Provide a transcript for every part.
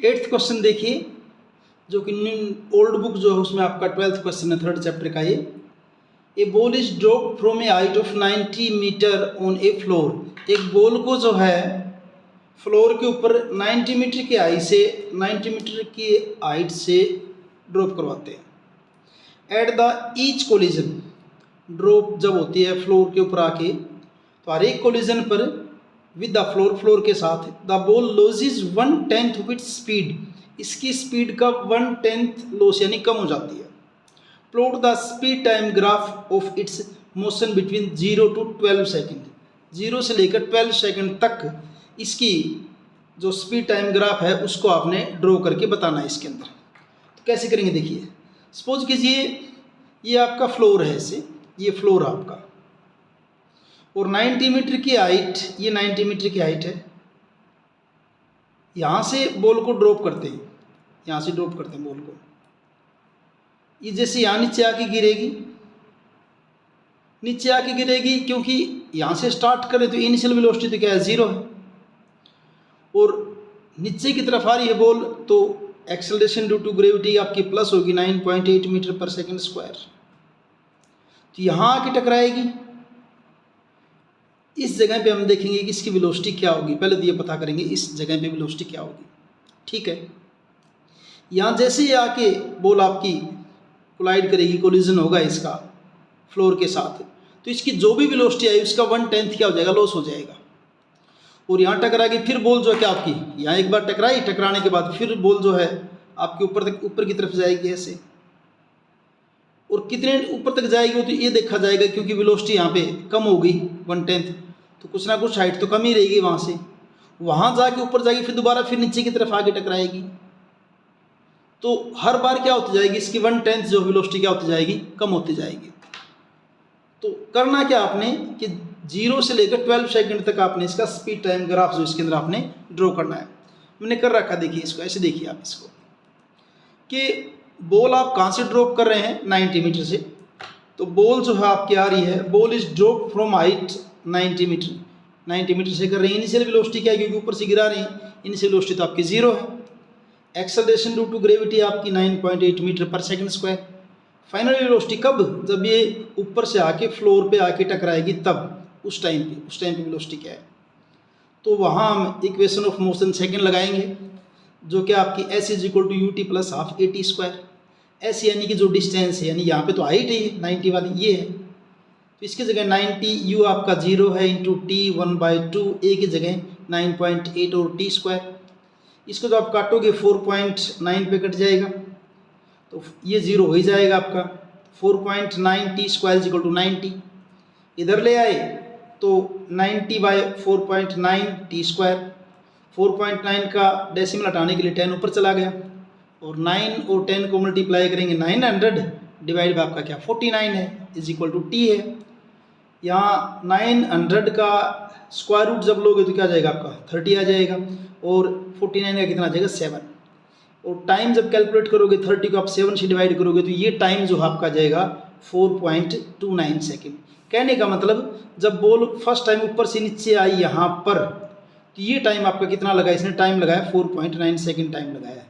8th question देखिए, जो कि ओल्ड बुक जो है उसमें आपका 12th क्वेश्चन है 3rd चैप्टर का ये। A ball is drop from a height of 90 metre on a floor. एक बॉल को जो है फ्लोर के ऊपर 90 मीटर की हाइट से 90 मीटर की हाइट से ड्रॉप करवाते हैं। At the each collision, drop जब होती है फ्लोर के ऊपर आके, तो हर एक कोलिजन पर विद द फ्लोर, फ्लोर के साथ, the ball losses 1/10 of its speed, इसकी स्पीड का 1/10 लॉस यानी कम हो जाती है। Plot the speed time graph of its motion between 0 to 12 second, 0 से लेकर 12 सेकेंड तक इसकी जो स्पीड टाइम ग्राफ है उसको आपने ड्रॉ करके बताना है इसके अंदर। तो कैसे करेंगे देखिए, सपोज कीजिए ये आपका फ्लोर है, ऐसे ये फ्लोर आपका, और 90 मीटर की हाइट, ये 90 मीटर की हाइट है। यहाँ से बॉल को ड्रॉप करते हैं, यहाँ से ड्रॉप करते हैं बॉल को, ये जैसे यहाँ नीचे आके गिरेगी, नीचे आके गिरेगी, क्योंकि यहाँ से स्टार्ट करें तो इनिशियल वेलोसिटी तो क्या है, 0 है, और नीचे की तरफ आ रही है बॉल, तो एक्सेलरेशन ड्यू टू ग्रेविटी आपकी प्लस होगी 9.8 मीटर पर सेकेंड स्क्वायर। तो यहाँ आके टकराएगी, इस जगह पे हम देखेंगे कि इसकी वेलोसिटी क्या होगी। पहले तो ये पता करेंगे इस जगह पे वेलोसिटी क्या होगी, ठीक है। यहाँ जैसे ही आके बॉल आपकी कोलाइड करेगी, कोलिजन होगा इसका फ्लोर के साथ, तो इसकी जो भी वेलोसिटी आई उसका 1/10 क्या हो जाएगा, लॉस हो जाएगा। और यहाँ टकराएगी, फिर बॉल जो है क्या आपकी यहाँ एक बार टकराई, टकराने के बाद फिर बॉल जो है आपके ऊपर की तरफ जाएगी ऐसे, और कितने ऊपर तक जाएगी तो ये देखा जाएगा, क्योंकि वेलोसिटी यहाँ पे कम हो गई 1/10, तो कुछ ना कुछ हाइट तो कम ही रहेगी वहाँ से, वहाँ जाके ऊपर जाएगी, फिर दोबारा फिर नीचे की तरफ आके टकराएगी। तो हर बार क्या होती जाएगी, इसकी 1/10 जो वेलोसिटी क्या होती जाएगी, कम होती जाएगी। तो करना क्या आपने कि 0 से लेकर 12 सेकंड तक आपने इसका स्पीड टाइम ग्राफ जो इसके अंदर आपने ड्रॉ करना है। मैंने कर रखा, देखिए इसको ऐसे, देखिए आप इसको कि बॉल आप कहाँ से ड्रॉप कर रहे हैं, 90 मीटर से। तो बॉल जो है आपकी आ रही है, ball is drop from height 90 metre, 90 metre से कर रहे हैं। इनिशियल वेलोसिटी क्या है, क्योंकि ऊपर से गिरा रहे हैं, इनिशियल वेलोसिटी तो आपकी 0 है। एक्सेलरेशन ड्यू टू ग्रेविटी आपकी 9.8 मीटर पर सेकेंड स्क्वायर। फाइनल वेलोसिटी कब, जब ये ऊपर से आके फ्लोर पे आके टकराएगी तब, उस टाइम पे वेलोसिटी क्या है। तो वहाँ हम इक्वेशन ऑफ मोशन सेकेंड लगाएंगे, जो कि आपकी s is equal to ut plus half at square. s यानी कि जो डिस्टेंस है, यानी यहाँ पे तो हाइट है 90 वाली ये है, तो इसकी जगह 90, u आपका 0 है, इंटू t 1/2, a की जगह 9.8 और t स्क्वायर। इसको जो आप काटोगे 4.9 पे कट जाएगा, तो ये 0 हो ही जाएगा आपका। 4.9 t square is equal to 90, इधर ले आए तो 90/4.9 t स्क्वायर। 4.9 का डेसिमल हटाने के लिए 10 ऊपर चला गया, और 9 और 10 को मल्टीप्लाई करेंगे 900 डिवाइड बाय आपका क्या 49 है, इज इक्वल टू टी है। यहाँ 900 का स्क्वायर रूट जब लोगे तो क्या आ जाएगा आपका 30 आ जाएगा, और 49 का कितना आ जाएगा 7। और टाइम जब कैलकुलेट करोगे 30 को आप 7 से डिवाइड करोगे तो ये टाइम जो आपका जाएगा 4.29 सेकेंड। कहने का मतलब जब बॉल फर्स्ट टाइम ऊपर से नीचे आई यहाँ पर, तो ये टाइम आपका कितना लगा, इसने टाइम लगाया 4.9 सेकेंड टाइम लगाया है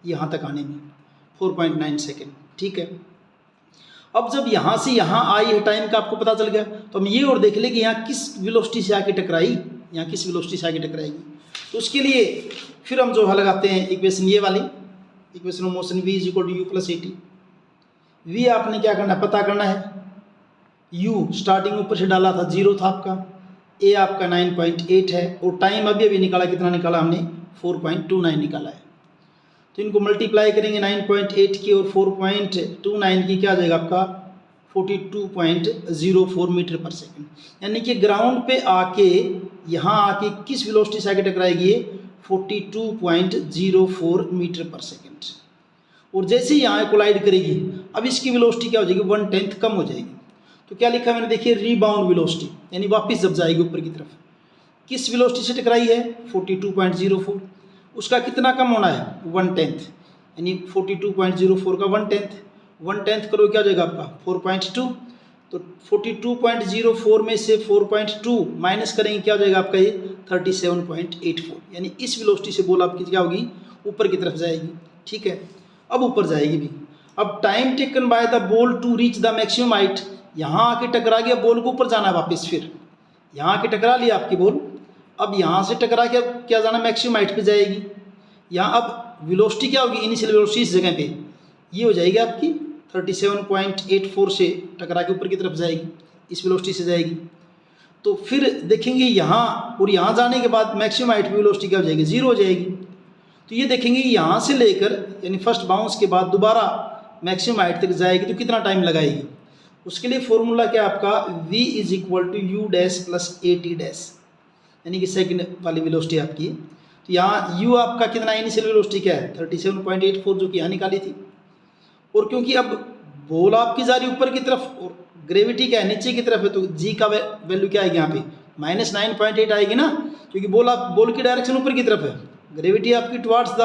यहाँ तक आने में, 4.9 सेकेंड, ठीक है। अब जब यहाँ से यहाँ आई है, टाइम का आपको पता चल गया, तो हम ये और देख ले कि यहाँ किस वेलोसिटी से आके टकराई, यहाँ किस वेलोसिटी से आके टकराएगी। तो उसके लिए फिर हम जो है लगाते हैं इक्वेशन ये वाली, equation of motion v is equal to u plus at। v आपने क्या करना है, पता करना है। u स्टार्टिंग ऊपर से डाला था 0 था आपका, a आपका 9.8 है, और टाइम अभी निकाला, कितना निकाला हमने 4.29 निकाला है। तो इनको मल्टीप्लाई करेंगे 9.8 की और 4.29 की, क्या आ जाएगा आपका 42.04 मीटर पर सेकेंड। यानी कि ग्राउंड पे आके यहाँ आके किस वेलोसिटी से आके टकराएगी ये 42.04 मीटर पर सेकेंड। और जैसे ही यहाँ कोलाइड करेगी, अब इसकी वेलोसिटी क्या हो जाएगी 1/10 कम हो जाएगी। तो क्या लिखा मैंने, देखिए रीबाउंड वेलोसिटी, यानी वापस जब जाएगी ऊपर की तरफ, किस वेलोसिटी से टकराई है 42.04, उसका कितना कम होना है 1/10, यानी 42.04 का 1/10 करो क्या हो जाएगा आपका 4.2। तो 42.04 में से 4.2 माइनस करेंगे क्या हो जाएगा आपका ये 37.84, यानी इस वेलोसिटी से बॉल आपकी क्या होगी ऊपर की तरफ जाएगी, ठीक है। अब ऊपर जाएगी भी। अब time taken by the ball to reach the maximum height, यहाँ आके टकरा गया, बॉल को ऊपर जाना है वापस, फिर यहाँ आके टकरा लिया आपकी बॉल, अब यहाँ से टकरा के अब क्या जाना, मैक्सिमम हाइट पे जाएगी। यहाँ अब वेलोसिटी क्या होगी, इनिशियल वेलोसिटी इस जगह पे ये हो जाएगी आपकी 37.84 से टकरा के ऊपर की तरफ जाएगी, इस वेलोसिटी से जाएगी। तो फिर देखेंगे यहाँ और यहाँ जाने के बाद मैक्सिमम हाइट पे वेलोसिटी क्या हो जाएगी, 0 हो जाएगी। तो ये देखेंगे यहाँ से लेकर यानी फर्स्ट बाउंस के बाद दोबारा मैक्सिमम हाइट तक जाएगी तो कितना टाइम लगाएगी। उसके लिए फॉर्मूला क्या आपका, v is equal to u dash plus a t dash, यानी कि सेकंड वाली वेलोसिटी आपकी। तो यहाँ u आपका कितना इनिशियल वेलोसिटी क्या है 37.84 जो कि यहाँ निकाली थी। और क्योंकि अब बॉल आपकी जा रही ऊपर की तरफ और ग्रेविटी क्या है नीचे की तरफ है, तो g का वैल्यू क्या आएगी यहाँ पे -9.8 आएगी ना, क्योंकि बॉल की डायरेक्शन ऊपर की तरफ है, ग्रेविटी आपकी टुवार्ड्स द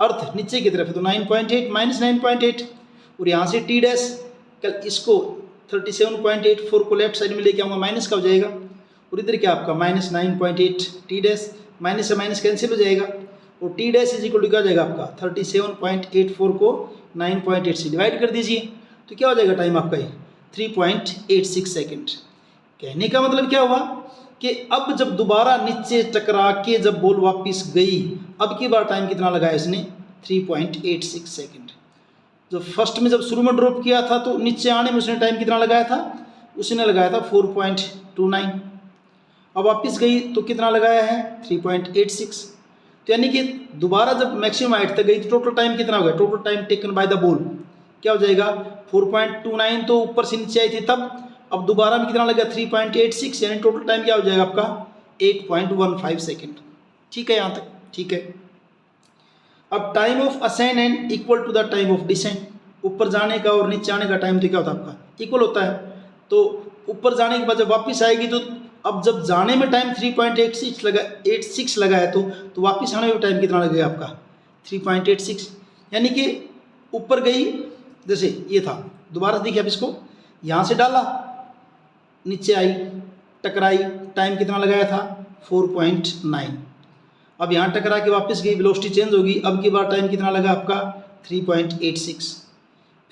अर्थ नीचे की तरफ है, तो 9.8 -9.8। और यहाँ से टी डैश कल इसको 37.84 को लेफ्ट साइड में लेके आऊँगा, माइनस का हो जाएगा। और इधर क्या आपका -9.8 टी डैश, माइनस से माइनस कैंसिल हो जाएगा। और t dash is equal to क्या हो जाएगा आपका 37.84 को 9.8 से डिवाइड कर दीजिए, तो क्या हो जाएगा टाइम आपका ये 3.86 सेकेंड। कहने का मतलब क्या हुआ कि अब जब दोबारा नीचे टकरा के जब बॉल वापस गई, अब की बार टाइम कितना लगाया इसने 3.86 सेकेंड। जो फर्स्ट में जब शुरू में ड्रॉप किया था तो नीचे आने में उसने टाइम कितना लगाया था, उसने लगाया था 4.29। अब वापस गई तो कितना लगाया है 3.86। तो यानी कि दोबारा जब मैक्सिमम हाइट तक गई तो टोटल टाइम कितना हो गया, total time taken by the ball क्या हो जाएगा 4.29, तो ऊपर से नीचे आई थी तब। अब दोबारा में कितना लगा 3.86, यानी टोटल टाइम क्या हो जाएगा आपका 8.15 सेकेंड। ठीक है यहाँ तक, ठीक है। अब time of ascend and equal to the time of descend, ऊपर जाने का और नीचे आने का टाइम तो क्या होता है आपका इक्वल होता है। तो ऊपर जाने के बाद जब वापस आएगी तो अब जब जाने में टाइम 3.86 लगा है तो वापस आने में टाइम कितना लगेगा आपका 3.86, यानी कि ऊपर गई जैसे ये था, दोबारा देखिए अब इसको यहाँ से डाला, नीचे आई, टकराई, टाइम कितना लगाया था 4.9। अब यहाँ टकरा के वापस गई, वेलोसिटी चेंज होगी, अब की बार टाइम कितना लगा आपका 3.86।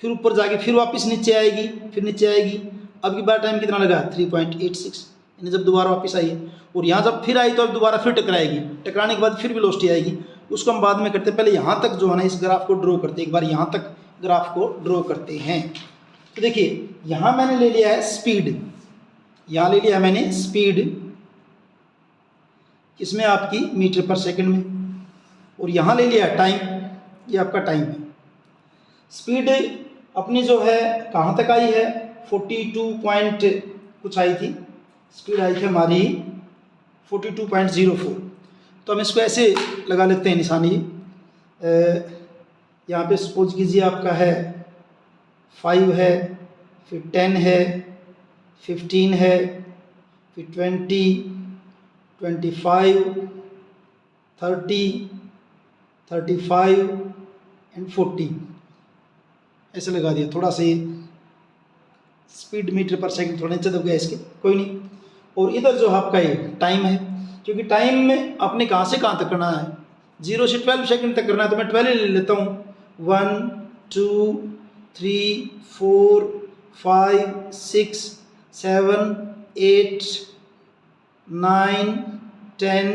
फिर ऊपर जाके फिर वापस नीचे आएगी, फिर नीचे आएगी, अब की बार टाइम कितना लगा 3.86, यानी जब दोबारा वापस आई। और यहाँ जब फिर आई तो अब दोबारा फिर टकराएगी, टकराने के बाद फिर वेलोसिटी आएगी, उसको हम बाद में करते हैं। पहले यहाँ तक जो है ना इस ग्राफ को ड्रॉ करते हैं, एक बार यहाँ तक ग्राफ को ड्रॉ करते हैं। तो देखिए यहाँ मैंने ले लिया है स्पीड, यहाँ ले लिया मैंने स्पीड इसमें आपकी मीटर पर सेकंड में, और यहाँ ले लिया टाइम, ये आपका टाइम है। स्पीड अपनी जो है कहाँ तक आई है 42 पॉइंट कुछ आई थी, स्पीड आई थी हमारी 42.04। तो हम इसको ऐसे लगा लेते हैं निशानी, यहाँ पे सपोज कीजिए आपका है 5 है, फिर 10 है, 15 है, फिर 20, 25, 30, 35 एंड 40 ऐसे लगा दिया। थोड़ा सा स्पीड मीटर पर सेकंड थोड़ा नीचे दब गया इसके, कोई नहीं। और इधर जो आपका ये टाइम है, क्योंकि टाइम में आपने कहाँ से कहाँ तक करना है 0 से 12 सेकंड तक करना है, तो मैं 12 ले लेता हूँ। 1 2 3 4 5 6 7 8 9 10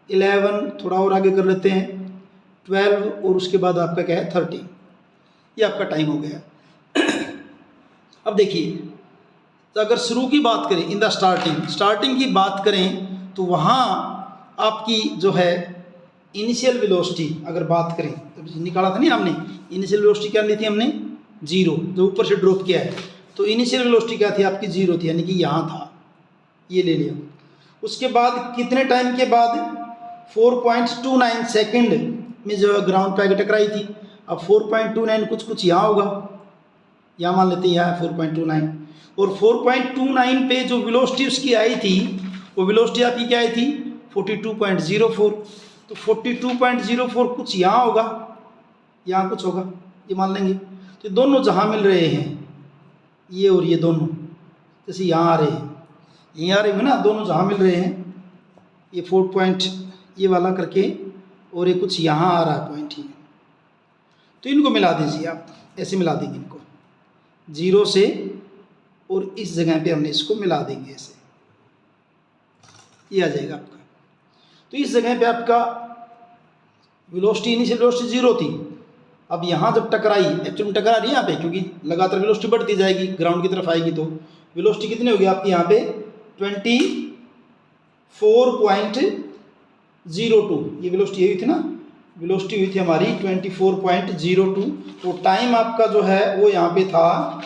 11, थोड़ा और आगे कर लेते हैं 12, और उसके बाद आपका क्या है 30। ये आपका टाइम हो गया। अब देखिए तो अगर शुरू की बात करें इन द स्टार्टिंग की बात करें तो वहाँ आपकी जो है इनिशियल वेलोसिटी अगर बात करें तो निकाला था नहीं हमने, इनिशियल वेलोसिटी क्या ली थी हमने 0, जो ऊपर से ड्रॉप किया है, तो इनिशियल वेलोसिटी क्या थी आपकी 0 थी, यानी कि यहाँ था, ये ले लिया। उसके बाद कितने टाइम के बाद 4.29 सेकेंड में जो ग्राउंड पे आगे टकराई थी। अब 4.29 कुछ यहाँ होगा, यहाँ मान लेते हैं यहाँ 4.29, और 4.29 पे जो वेलोसिटी उसकी आई थी वो वेलोसिटी आपकी क्या आई थी 42.04। तो 42.04 कुछ यहाँ होगा, यहाँ कुछ होगा, ये मान लेंगे। तो दोनों जहाँ मिल रहे हैं ये और ये दोनों, जैसे यहाँ आ रहे हैं, यहीं आ रहे हैं ना, दोनों जहाँ मिल रहे हैं ये 4 पॉइंट ये वाला करके और ये कुछ यहाँ आ रहा है पॉइंट ही। तो इनको मिला दीजिए आप, ऐसे मिला देंगे इनको 0 से, और इस जगह पे हमने इसको मिला देंगे ऐसे, ये आ जाएगा आपका। तो इस जगह पे आपका वेलोसिटी, इनिशियल वेलोसिटी 0 थी। अब यहाँ जब टकराई, एक्चुअली में टकरा रही है यहाँ पे, क्योंकि लगातार वेलोसिटी बढ़ती जाएगी, ग्राउंड की तरफ आएगी, तो वेलोसिटी कितनी होगी आपकी यहाँ पे 24.02, ये वेलोसिटी हुई थी ना, वेलोसिटी हुई थी हमारी 24.02। तो टाइम आपका जो है वो यहाँ पे था,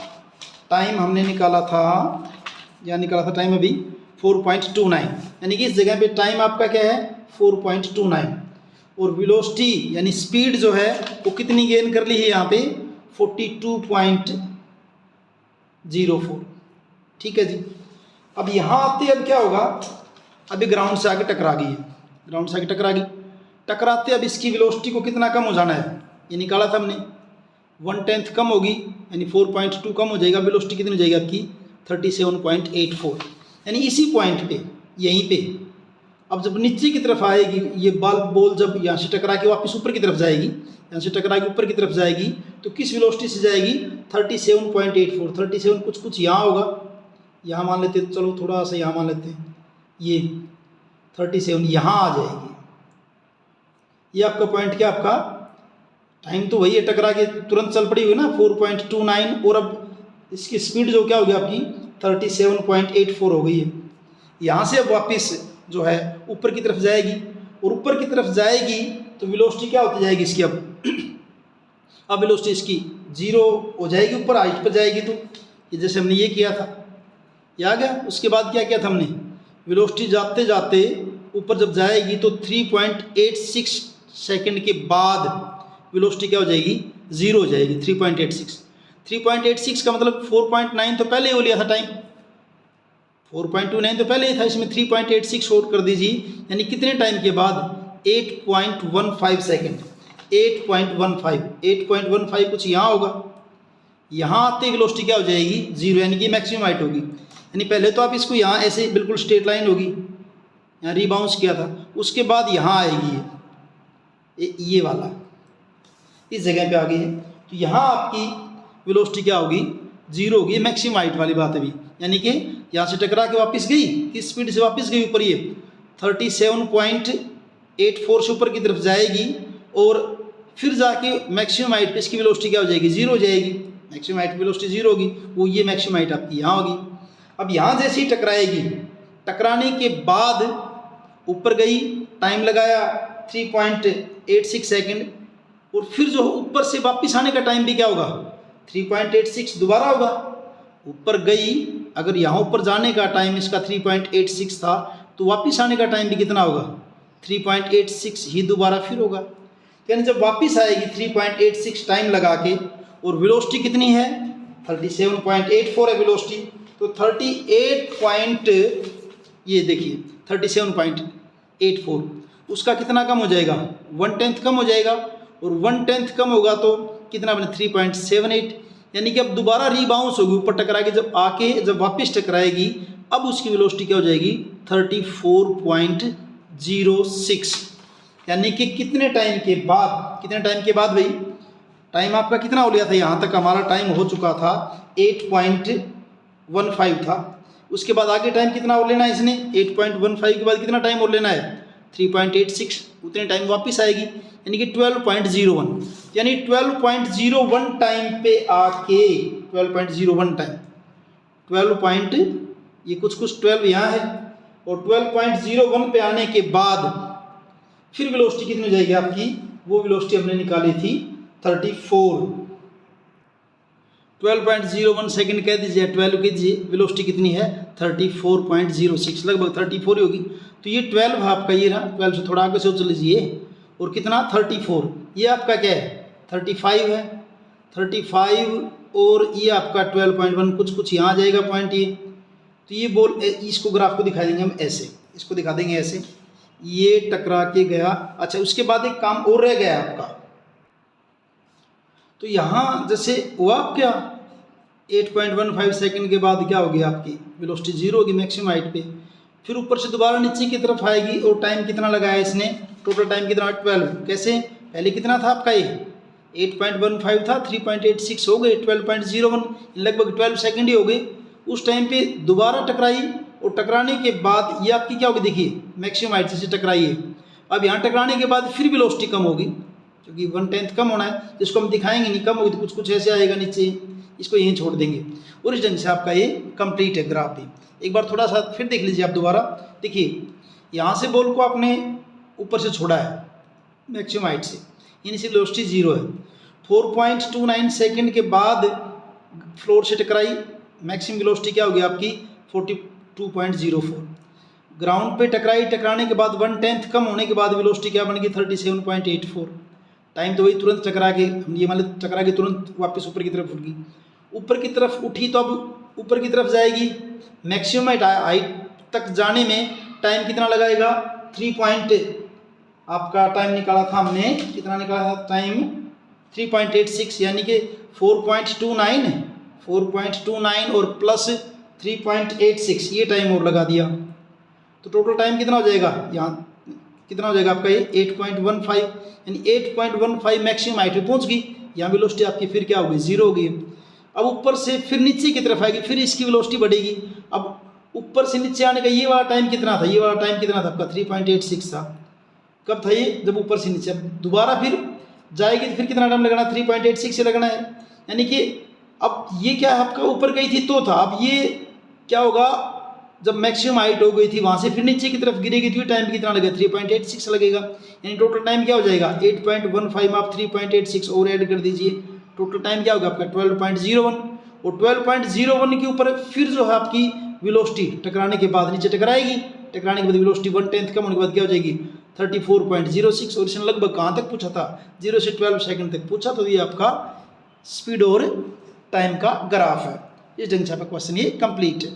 टाइम हमने निकाला था, यहाँ निकाला था टाइम अभी 4.29, यानी कि इस जगह पे टाइम आपका क्या है 4.29, और वेलोसिटी यानी स्पीड जो है वो कितनी गेन कर ली है यहाँ पे 42.04। ठीक है जी। अब यहाँ आते अब क्या होगा, अभी ग्राउंड से आगे टकरा गई है, ग्राउंड से आगे टकरा गई, टकराते अब इसकी वेलोसिटी को कितना कम हो जाना है, ये निकाला था हमने 1/10 कम होगी, यानी 4.2 कम हो जाएगा, वेलोसिटी कितनी हो जाएगी आपकी 37.84, यानी इसी पॉइंट पे, यहीं पे। अब जब नीचे की तरफ आएगी ये बॉल जब यहाँ से टकरा के वापस ऊपर की तरफ जाएगी, यहाँ से टकरा के ऊपर की तरफ जाएगी, तो किस वेलोसिटी से जाएगी 37.84, 37 कुछ यहाँ होगा, यहाँ मान लेते हैं, चलो थोड़ा सा यहाँ मान लेते हैं, ये 37 यहाँ आ जाएगी। ये आपका पॉइंट क्या, आपका टाइम तो वही है, टकरा के तुरंत चल पड़ी हुई ना 4.29, और अब इसकी स्पीड जो क्या होगी आपकी 37.84 हो गई है। यहाँ से अब वापस जो है ऊपर की तरफ जाएगी, और ऊपर की तरफ जाएगी तो वेलोसिटी क्या होती जाएगी इसकी, अब वेलोसिटी इसकी 0 हो जाएगी, ऊपर हाइट पर जाएगी, तो ये जैसे हमने ये किया था, ये आ गया। उसके बाद क्या किया था हमने, वेलोसिटी जाते जाते ऊपर जब जाएगी तो 3.86 सेकंड के बाद वेलोसिटी क्या हो जाएगी 0 हो जाएगी, 3.86 का मतलब 4.9 तो पहले ही हो लिया था टाइम, 4.29 तो पहले ही था, इसमें 3.86 और कर दीजिए, यानी कितने टाइम के बाद 8.15 सेकंड, 8.15 कुछ यहाँ होगा, यहाँ आते वेलोसिटी क्या हो जाएगी 0, यानी कि मैक्सिमम हाइट होगी। यानी पहले तो आप इसको यहाँ ऐसे बिल्कुल स्ट्रेट लाइन होगी, यहाँ रीबाउंस किया था, उसके बाद यहाँ आएगी ये वाला, इस जगह पे आ गई है, तो यहाँ आपकी वेलोसिटी क्या होगी 0 होगी, मैक्सिमम हाइट वाली बात है भी, यानी कि यहाँ से टकरा के वापस गई, किस स्पीड से वापस गई ऊपर, ये 37.84 से ऊपर की तरफ जाएगी, और फिर जाके मैक्सिमम हाइट पे इसकी वेलोसिटी क्या हो जाएगी 0 हो जाएगी, मैक्सिमम हाइट वेलोसिटी 0 होगी, वो ये मैक्सिमम हाइट आपकी यहाँ होगी। अब यहाँ जैसे ही टकराएगी, टकराने के बाद ऊपर गई, टाइम लगाया 3.86 सेकंड, और फिर जो ऊपर से वापस आने का टाइम भी क्या होगा 3.86 दोबारा होगा, ऊपर गई, अगर यहाँ ऊपर जाने का टाइम इसका 3.86 था, तो वापस आने का टाइम भी कितना होगा 3.86 ही दोबारा फिर होगा, यानी जब वापस आएगी 3.86 टाइम लगा के, और वेलोसिटी कितनी है 37.84 है वेलोसिटी, तो ये देखिए 37.84, उसका कितना कम हो जाएगा 1/10 कम हो जाएगा, और 1/10 कम होगा तो कितना बने 3.78, यानी कि अब दोबारा रीबाउंस होगी ऊपर टकरा के, जब आके जब वापस टकराएगी अब उसकी वेलोसिटी क्या हो जाएगी 34.06, यानी कि कितने टाइम के बाद भाई, टाइम आपका कितना हो लिया था, यहाँ तक हमारा टाइम हो चुका था 8.15 था, उसके बाद आगे टाइम कितना और लेना है इसने, 8.15 के बाद कितना टाइम और लेना है 3.86, उतने टाइम वापस आएगी, यानी कि 12.01, यानी 12.01 टाइम पे आके 12.01 टाइम 12 यहाँ है, और 12.01 पे आने के बाद फिर वेलोसिटी कितनी हो जाएगी आपकी, वो वेलोसिटी हमने निकाली थी 12.01 सेकंड कह दीजिए, 12 कह दीजिए, वेलोसिटी कितनी है 34.06, लगभग 34 ही होगी, तो ये 12 आपका, ये रहा 12 से थोड़ा आगे से चल लीजिए, और कितना 34, ये आपका क्या है 35 है, 35, और ये आपका 12.1 कुछ यहाँ आ जाएगा पॉइंट ये, तो ये इसको ग्राफ को दिखा देंगे हम ऐसे, इसको दिखा देंगे ऐसे, ये टकरा के गया। अच्छा, उसके बाद एक काम और रह गया आपका, तो यहाँ जैसे हुआ आप क्या 8.15 सेकंड के बाद क्या होगी आपकी वेलोसिटी 0 होगी मैक्सिमम हाइट पे, फिर ऊपर से दोबारा नीचे की तरफ आएगी, और टाइम कितना लगाया इसने टोटल टाइम कितना 12। कैसे, पहले कितना था आपका ये 8.15 था, 3.86 हो गए, 12.01 लगभग 12 सेकंड ही हो गए। उस टाइम पे दोबारा टकराई और टकराने के बाद ये आपकी क्या होगी, देखिए मैक्सिमम हाइट से टकराई है। अब यहाँ टकराने के बाद फिर वेलोसिटी कम होगी क्योंकि 1/10 कम होना है, जिसको हम दिखाएंगे नहीं, कम होगी तो कुछ कुछ ऐसे आएगा नीचे, इसको यहीं छोड़ देंगे। और इस ढंग से आपका ये कंप्लीट है ग्राफ भी। एक बार थोड़ा सा फिर देख लीजिए आप दोबारा, देखिए यहाँ से बॉल को आपने ऊपर से छोड़ा है मैक्सिमम हाइट से, इनिशियल वेलोसिटी 0 है। 4.29 सेकंड के बाद फ्लोर से टकराई, मैक्सिमम वेलोसिटी क्या होगी आपकी 42.04। ग्राउंड पे टकराई, टकराने के बाद 1/10 कम होने के बाद वेलोसिटी क्या बन गई 37.84। टाइम तो वही तुरंत टकरा के, ये मान लो टकरा के तुरंत वापस ऊपर की तरफ उठ गई। ऊपर की तरफ उठी तो अब ऊपर की तरफ जाएगी, मैक्सिमम हाइट तक जाने में टाइम कितना लगाएगा, 3 आपका टाइम निकाला था हमने, कितना निकाला था टाइम 3.86, यानी कि 4.29 और प्लस 3.86 ये टाइम और लगा दिया। तो टोटल टाइम कितना हो जाएगा, यहाँ कितना हो जाएगा आपका ये 8.15, यानी 8.15 मैक्सिमम हाइट पे पहुँच गई। यहाँ वेलोसिटी आपकी फिर क्या होगी 0 हो गई। अब ऊपर से फिर नीचे की तरफ आएगी, फिर इसकी वेलोसिटी बढ़ेगी। अब ऊपर से नीचे आने का ये वाला टाइम कितना था, ये वाला टाइम कितना था आपका 3.86 था। कब था ये, जब ऊपर से नीचे। अब दोबारा फिर जाएगी तो फिर कितना टाइम लगना, 3.86 से लगना है। यानी कि अब ये क्या है आपका ऊपर गई थी तो था, अब ये क्या होगा जब मैक्सिमम हाइट हो गई थी वहाँ से फिर नीचे की तरफ गिरेगी तो टाइम कितना लगेगा 3.86 लगेगा। यानी टोटल टाइम क्या हो जाएगा 8.15 में आप 3.86 और ऐड कर दीजिए, टोटल टाइम क्या होगा आपका 12.01। और 12.01 के ऊपर फिर जो है आपकी वेलोसिटी टकराने के बाद नीचे टकराएगी, टकराने के बाद वेलोसिटी 1/10 कम होने के बाद क्या हो जाएगी 34.06। और इसने लगभग कहाँ तक पूछा था 0 से 12 सेकंड तक पूछा। तो ये आपका स्पीड और टाइम का ग्राफ है। इस ढंग से आपका क्वेश्चन ये कंप्लीट है।